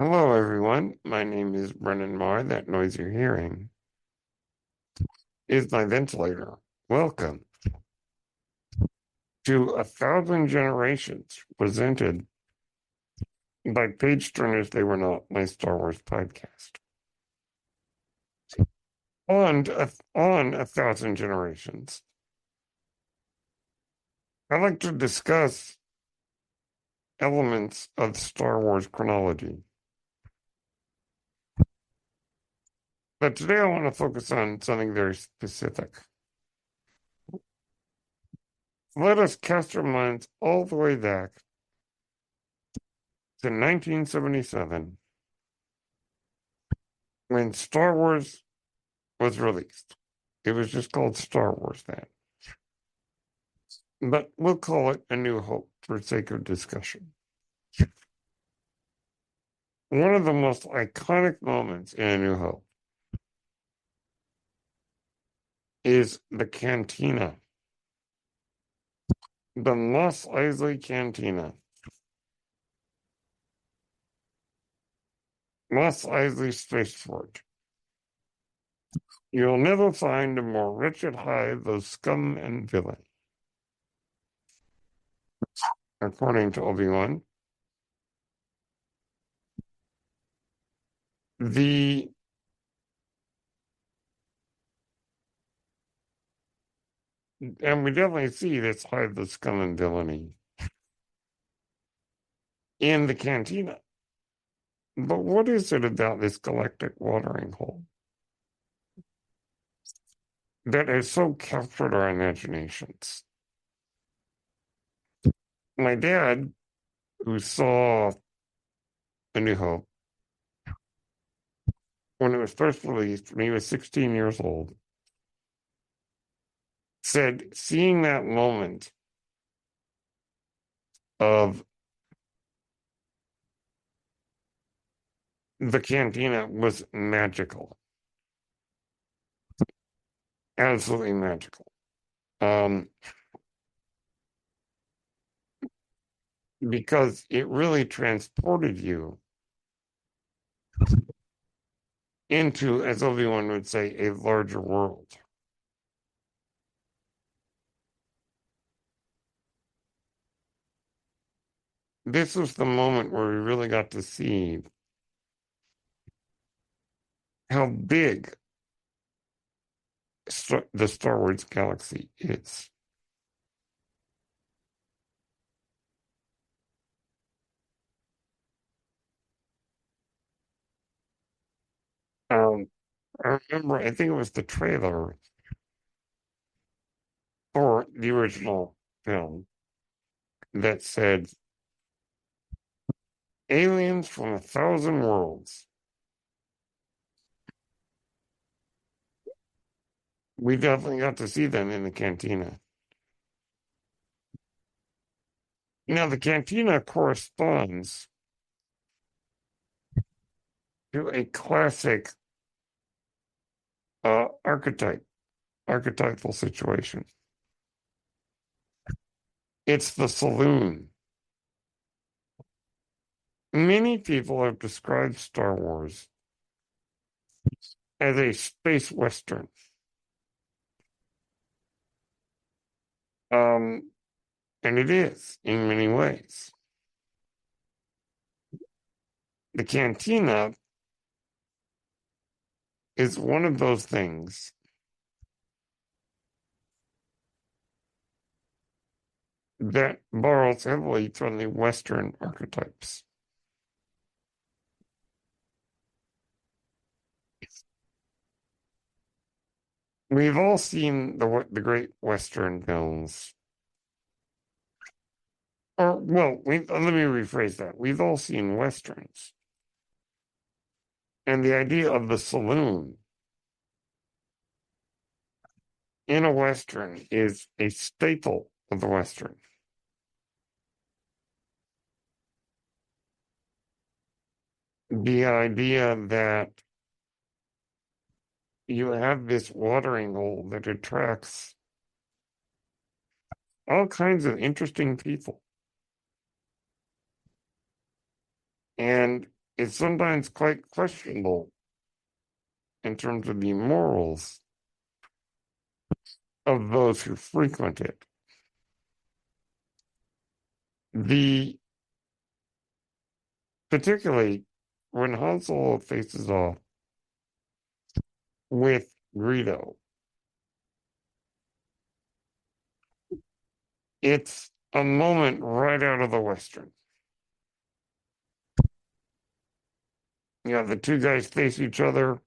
Hello, everyone. My name is Brennan Marr. That noise you're hearing is my ventilator. Welcome to A Thousand Generations, presented by Page Turners They Were Not, my Star Wars podcast. On A Thousand Generations, I like to discuss elements of Star Wars chronology. But today I want to focus on something very specific. Let us cast our minds all the way back to 1977 when Star Wars was released. It was just called Star Wars then. But we'll call it A New Hope for sake of discussion. One of the most iconic moments in A New Hope is the cantina, the Mos Eisley Cantina. Mos Eisley Spaceport. You'll never find a more wretched hive of scum and villainy. According to Obi-Wan, the and we definitely see this hive of scum and villainy in the cantina. But what is it about this galactic watering hole that has so captured our imaginations? My dad, who saw A New Hope when it was first released, when he was 16 years old, said seeing that moment of the cantina was magical, absolutely magical. Um, because it really transported you into, as Obi-Wan would say, a larger world. This was the moment where we really got to see how big the Star Wars galaxy is. Um, I remember, I think it was the trailer for the original film that said, aliens from 1,000 worlds. We definitely got to see them in the cantina. Now, the cantina corresponds to a classic archetypal situation. It's the saloon. Many people have described Star Wars as a space western. Um, and it is in many ways. The cantina is one of those things that borrows heavily from the Western archetypes. We've all seen the great Western films. Or, well, let me rephrase that. We've all seen Westerns. And the idea of the saloon in a Western is a staple of the Western. The idea that you have this watering hole that attracts all kinds of interesting people. And is sometimes quite questionable in terms of the morals of those who frequent it. The particularly when Han Solo faces off with Greedo, it's a moment right out of the Western. The two guys face each other,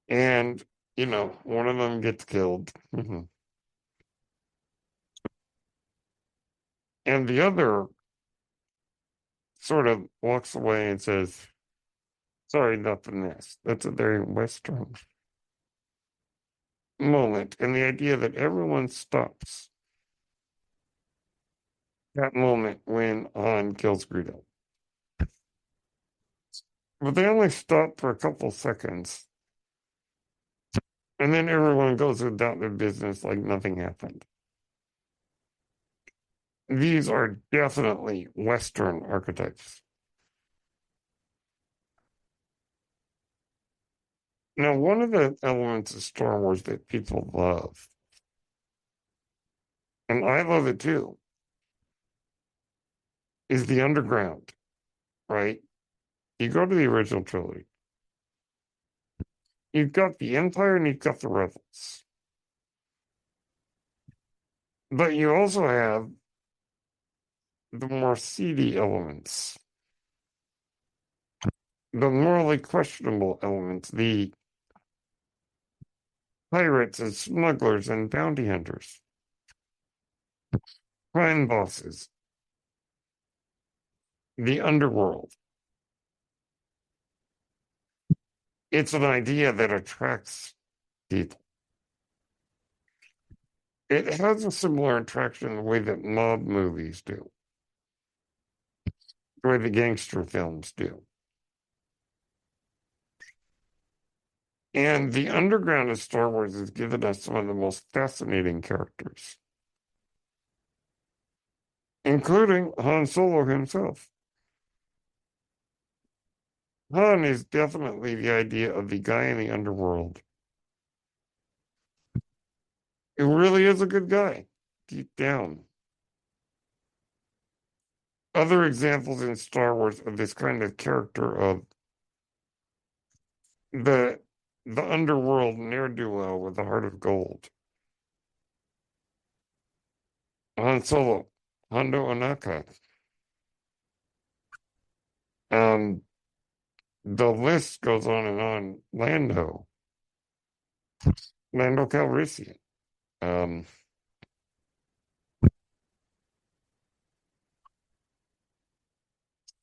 and one of them gets killed. And the other sort of walks away and says, sorry, nothing this. That's a very Western moment. And the idea that everyone stops that moment when Han kills Greedo. But they only stop for a couple seconds. And then everyone goes about their business like nothing happened. These are definitely Western archetypes. Now, one of the elements of Star Wars that people love, and I love it too, is the underground, right? You go to the original trilogy, you've got the Empire and you've got the Rebels. But you also have the more seedy elements, the morally questionable elements, the pirates and smugglers and bounty hunters, crime bosses, the underworld. It's an idea that attracts people. It has a similar attraction in the way that mob movies do, the way the gangster films do. And the underground of Star Wars has given us some of the most fascinating characters, including Han Solo himself. Han is definitely the idea of the guy in the underworld who really is a good guy, deep down. Other examples in Star Wars of this kind of character of the underworld ne'er-do-well with a heart of gold. Han Solo, Hondo Ohnaka. Um, the list goes on and on. Lando Calrissian. Um,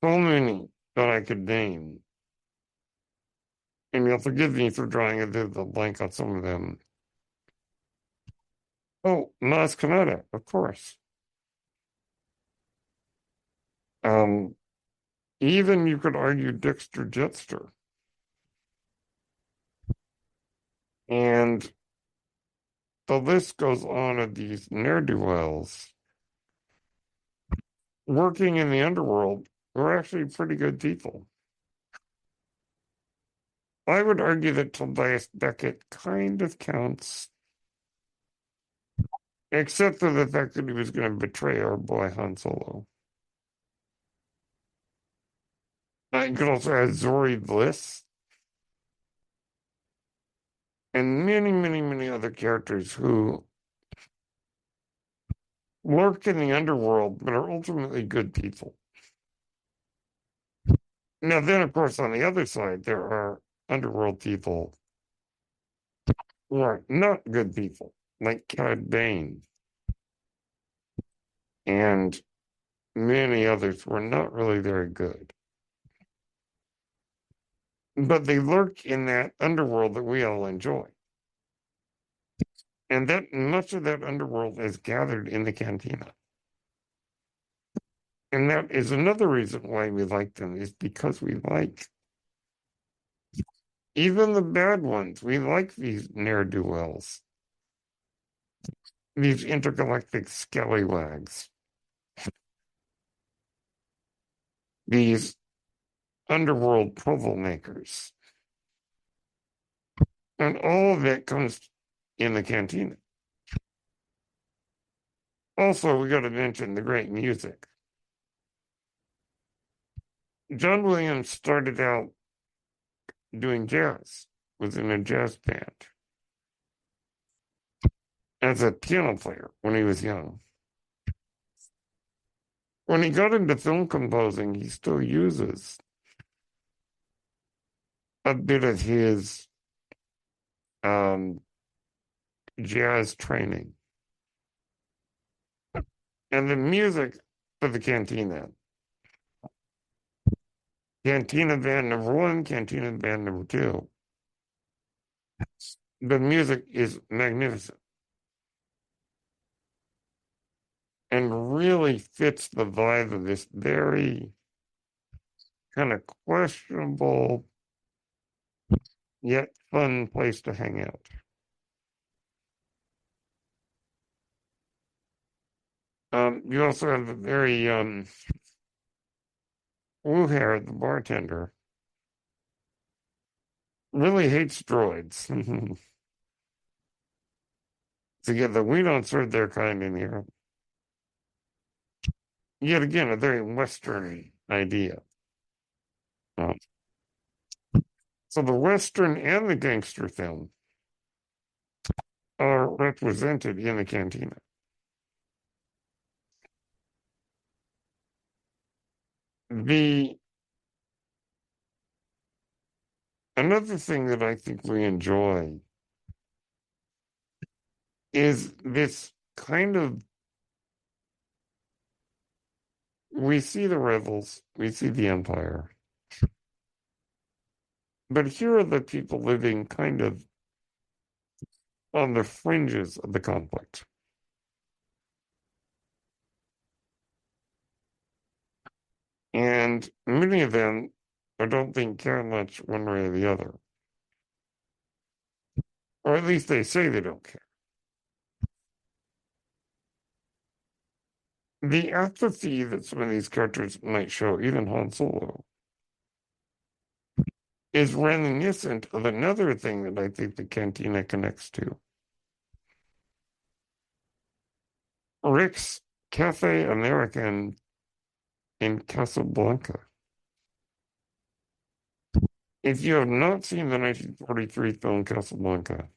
so many that I could name. And you'll forgive me for drawing a bit of a blank on some of them. Oh, Maz Kanata, of course. Um, even you could argue Dexter Jetster. And the list goes on of these ne'er-do-wells working in the underworld who are actually pretty good people. I would argue that Tobias Beckett kind of counts, except for the fact that he was going to betray our boy Han Solo. I could also add Zori Bliss and many, many, many other characters who lurk in the underworld but are ultimately good people. Now, then, of course, on the other side, there are underworld people who are not good people, like Cad Bane and many others who are not really very good. But they lurk in that underworld that we all enjoy. And that much of that underworld is gathered in the cantina. And that is another reason why we like them, is because we like even the bad ones. We like these ne'er-do-wells. these intergalactic scallywags, these underworld troublemakers. And all of it comes in the cantina. Also, we got to mention the great music. John Williams started out doing jazz, was in a jazz band as a piano player when he was young. When he got into film composing, he still uses a bit of his um, jazz training. And the music for the cantina. Cantina band number one, cantina band number two. The music is magnificent and really fits the vibe of this very kind of questionable yet fun place to hang out. You also have a very Wuher, the bartender, really hates droids. Together, we don't serve their kind in here. Yet again, a very Western idea. Um, so the Western and the gangster film are represented in the cantina. The another thing that I think we enjoy is this kind of we see the rebels, we see the empire, but here are the people living kind of on the fringes of the conflict. And many of them, I don't think, care much one way or the other. Or at least they say they don't care. The apathy that some of these characters might show, even Han Solo, is reminiscent of another thing that I think the cantina connects to. Rick's Cafe American in Casablanca. If you have not seen the 1943 film Casablanca,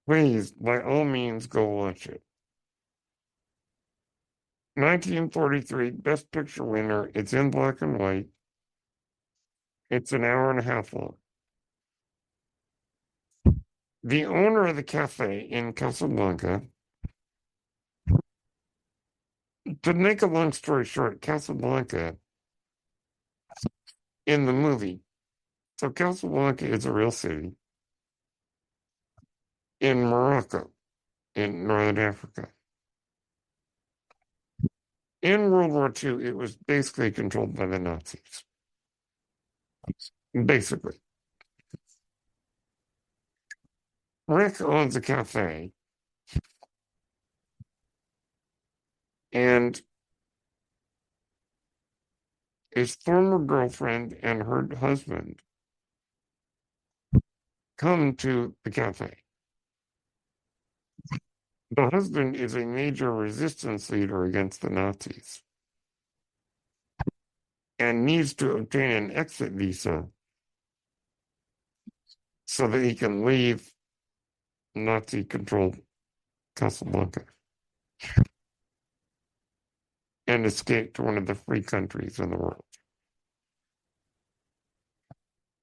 please, by all means, go watch it. 1943 Best Picture winner. It's in black and white. It's an hour and a half long. The owner of the cafe in Casablanca, to make a long story short, Casablanca in the movie. So Casablanca is a real city in Morocco, in northern Africa. In World War II, it was basically controlled by the Nazis. Basically. Rick owns a cafe, and his former girlfriend and her husband come to the cafe. The husband is a major resistance leader against the Nazis and needs to obtain an exit visa so that he can leave Nazi-controlled Casablanca and escape to one of the free countries in the world.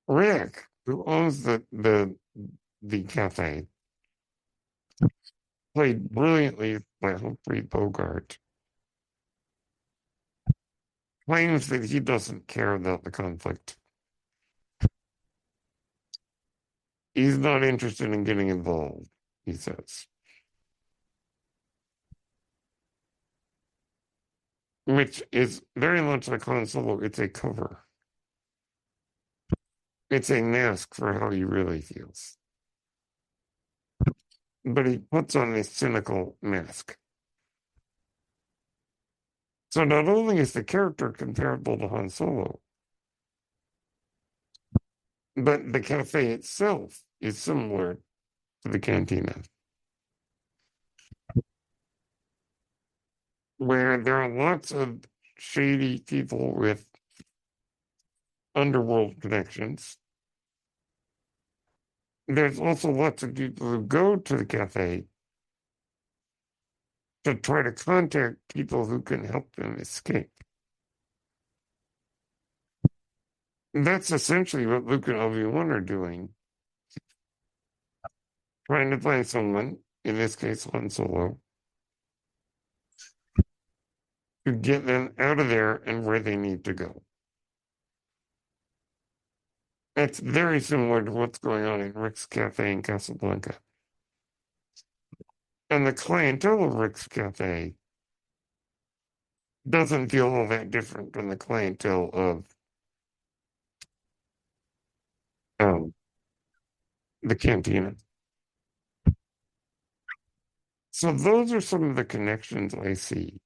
Rick, who owns the cafe, played brilliantly by Humphrey Bogart, claims that he doesn't care about the conflict. He's not interested in getting involved, he says. Which is very much like Han Solo. It's a cover. It's a mask for how he really feels. but he puts on this cynical mask. So not only is the character comparable to Han Solo, but the cafe itself is similar to the cantina, where there are lots of shady people with underworld connections. There's also lots of people who go to the cafe to try to contact people who can help them escape. And that's essentially what Luke and Obi-Wan are doing, trying to find someone, in this case Han Solo, to get them out of there and where they need to go. It's very similar to what's going on in Rick's Cafe in Casablanca. And the clientele of Rick's Cafe doesn't feel all that different from the clientele of um, the cantina. So those are some of the connections I see.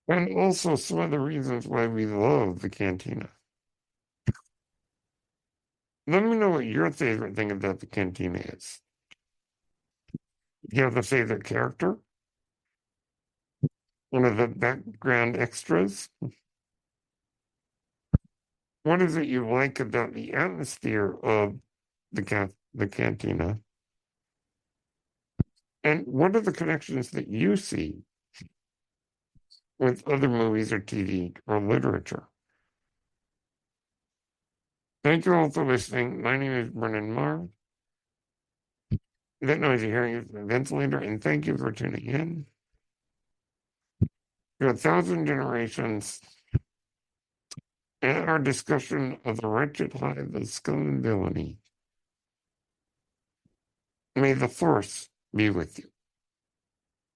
And also some of the reasons why we love the cantina. Let me know what your favorite thing about the cantina is. Do you have a favorite character? One of the background extras? What is it you like about the atmosphere of the cantina? And what are the connections that you see with other movies or TV or literature? Thank you all for listening. My name is Brennan Marr. That noise you're hearing is the ventilator, and thank you for tuning in to 1,000 Generations and our discussion of the Wretched, Hive, of Scum and Villainy. May the Force be with you.